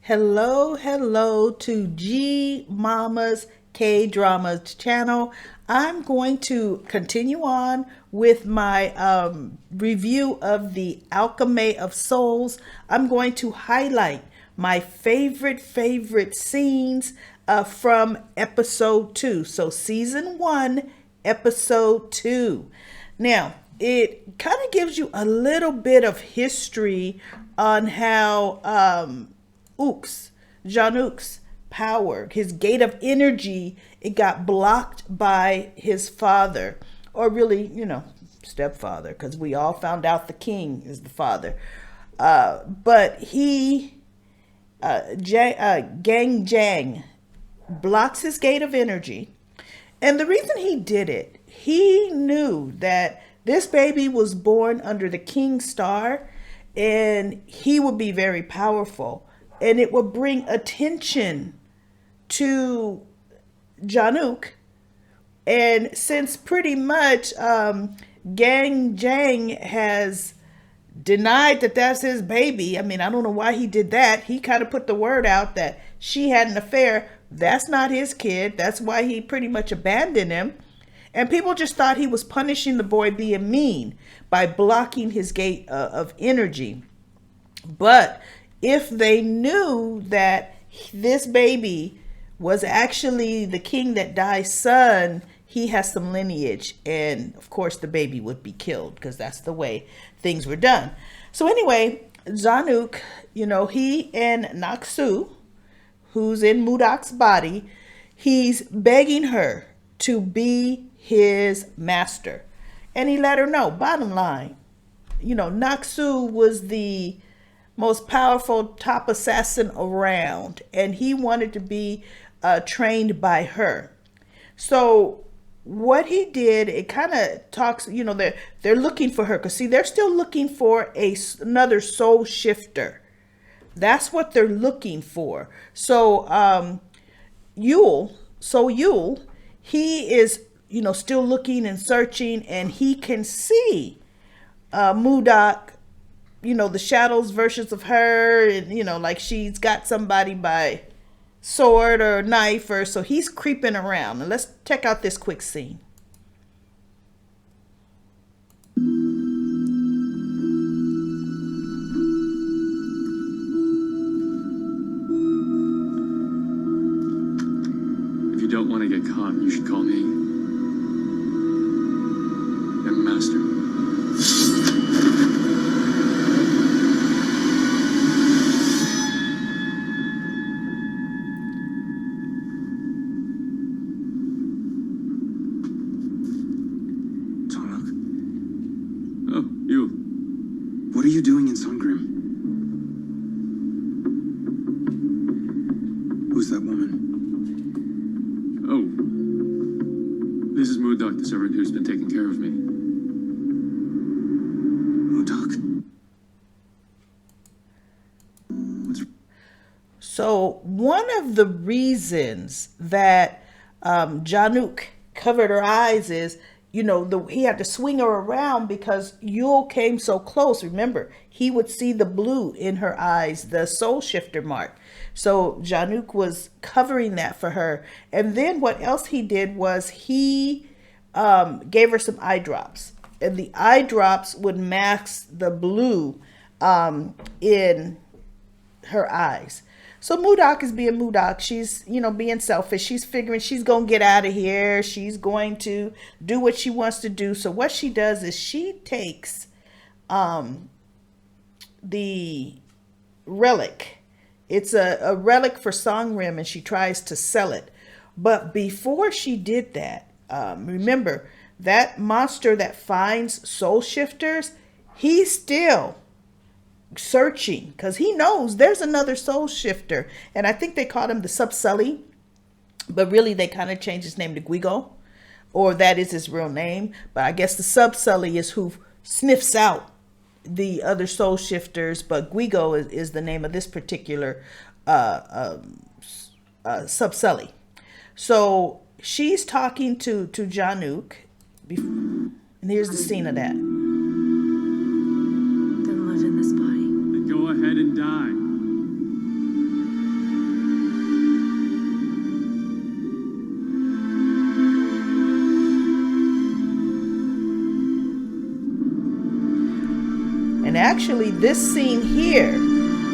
Hello to G Mama's K-Drama channel. I'm going to continue on with my review of the Alchemy of Souls. I'm going to highlight my favorite scenes from episode 2. So season 1, episode 2. Now, it kind of gives you a little bit of history on how Januk's power, his gate of energy, it got blocked by his father, or really, stepfather, because we all found out the king is the father. But Gang Jang blocks his gate of energy. And the reason he did it, he knew that this baby was born under the king's star and he would be very powerful. And it would bring attention to Januk. And since pretty much Gang Jang has denied that that's his baby, I mean, I don't know why he did that. He kind of put the word out that she had an affair. That's not his kid. That's why he pretty much abandoned him. And people just thought he was punishing the boy being mean by blocking his gate of energy. But if they knew that this baby was actually the king that died's son, he has some lineage. And of course, the baby would be killed because that's the way things were done. So anyway, Januk, he and Naksu, who's in Mudok's body, he's begging her to be his master. And he let her know, bottom line, Naksu was the most powerful top assassin around, and he wanted to be trained by her. So what he did, it kind of talks, they're looking for her, because see, they're still looking for another soul shifter. That's what they're looking for. So Yule, he is still looking and searching, and he can see Mudok, the shadows versions of her, and like she's got somebody by sword or knife, or so he's creeping around. And let's check out this quick scene. If you don't want to get caught, you should call me. Young master. Oh, you. What are you doing in Sungrim? Who's that woman? Oh. This is Moodok, the servant who's been taking care of me. Moodok? So one of the reasons that Januk covered her eyes is, he had to swing her around because Yule came so close. Remember, he would see the blue in her eyes, the soul shifter mark. So Januk was covering that for her. And then what else he did was he gave her some eye drops. And the eye drops would mask the blue in her eyes. So Mudok is being Mudok. She's, being selfish. She's figuring she's going to get out of here. She's going to do what she wants to do. So what she does is she takes the relic. It's a relic for Songrim, and she tries to sell it. But before she did that, remember, that monster that finds soul shifters, he's still searching because he knows there's another soul shifter, and I think they called him the Subsully, but really they kind of changed his name to Guigo, or that is his real name. But I guess the Subsully is who sniffs out the other soul shifters, but Guigo is the name of this particular Subsully. So she's talking to Januk, and here's the scene of that. Then live in this body. Then go ahead and die. actually, this scene here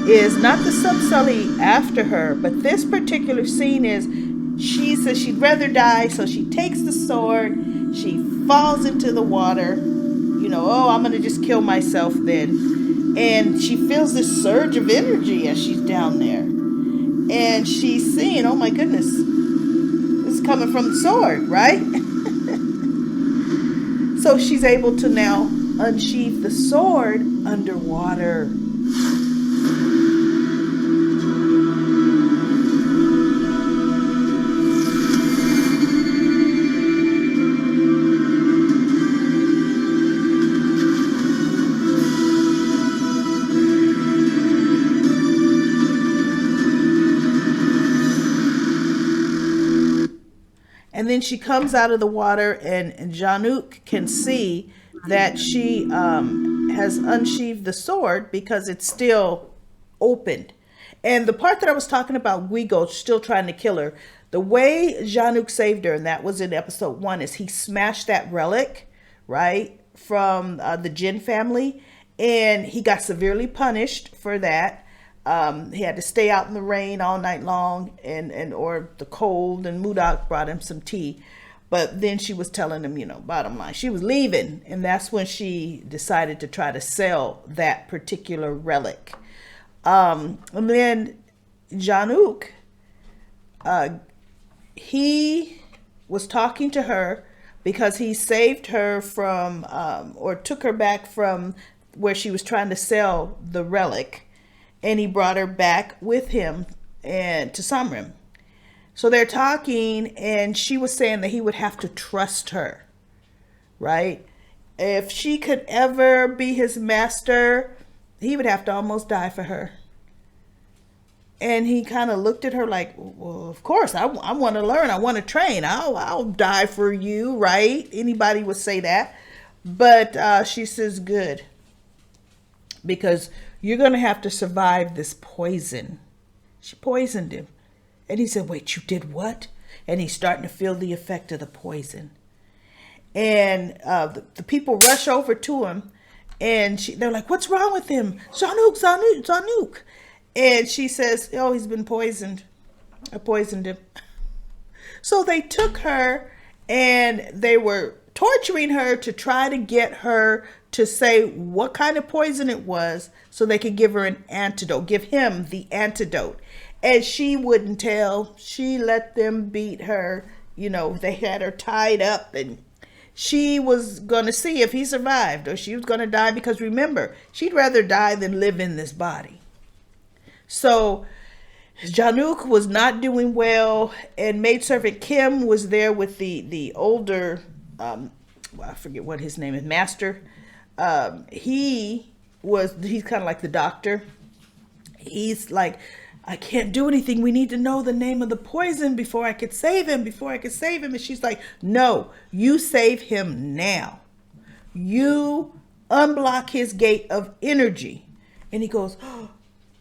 is not the sub-Sully after her, but this particular scene is, she says she'd rather die, so she takes the sword, she falls into the water, oh, I'm gonna just kill myself then. And she feels this surge of energy as she's down there. And she's seeing, oh my goodness, this is coming from the sword, right? So she's able to now unsheath the sword underwater. And then she comes out of the water, and Januk can see that she has unsheathed the sword because it's still opened. And the part that I was talking about, Guigo still trying to kill her, the way Januk saved her, and that was in episode 1, is he smashed that relic, right, from the Jin family, and he got severely punished for that. He had to stay out in the rain all night long or the cold, and Mudok brought him some tea. But then she was telling him, bottom line, she was leaving. And that's when she decided to try to sell that particular relic. And then Januk, he was talking to her because he saved her from, or took her back from where she was trying to sell the relic. And he brought her back with him and to Samrim. So they're talking, and she was saying that he would have to trust her, right? If she could ever be his master, he would have to almost die for her. And he kind of looked at her like, well, of course, I want to learn. I want to train. I'll die for you, right? Anybody would say that. But she says, good. Because you're going to have to survive this poison. She poisoned him. And he said, wait, you did what? And he's starting to feel the effect of the poison. And the people rush over to him. And they're like, what's wrong with him? Januk. And she says, oh, he's been poisoned. I poisoned him. So they took her and they were torturing her to try to get her to say what kind of poison it was so they could give her an antidote, give him the antidote. And she wouldn't tell. She let them beat her. They had her tied up, and she was going to see if he survived, or she was going to die, because remember, she'd rather die than live in this body. So Januk was not doing well, and maidservant Kim was there with the older, I forget what his name is, master. He's kind of like the doctor. He's like, I can't do anything. We need to know the name of the poison before I could save him, And she's like, no, you save him now. You unblock his gate of energy. And he goes, oh,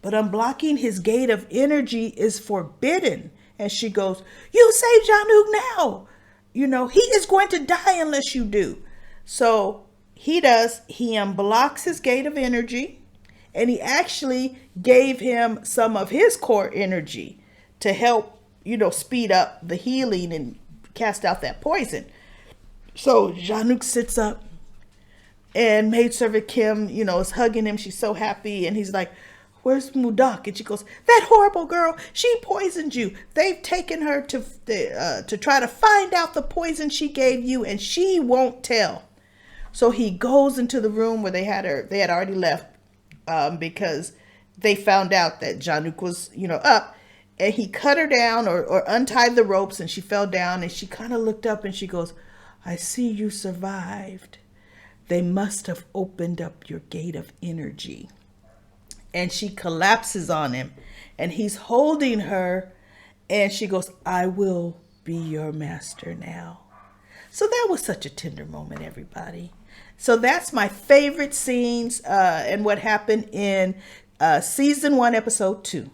but unblocking his gate of energy is forbidden. And she goes, you save Januk now. He is going to die unless you do. So he does. He unblocks his gate of energy. And he actually gave him some of his core energy to help, speed up the healing and cast out that poison. So Januk sits up, and maidservant Kim, is hugging him. She's so happy. And he's like, where's Mudok? And she goes, that horrible girl, she poisoned you. They've taken her to try to find out the poison she gave you, and she won't tell. So he goes into the room where they had already left. Because they found out that Januk was, up, and he cut her down or untied the ropes, and she fell down, and she kind of looked up and she goes, I see you survived. They must have opened up your gate of energy. And she collapses on him, and he's holding her, and she goes, I will be your master now. So that was such a tender moment, everybody. So that's my favorite scenes and what happened in season 1, episode 2.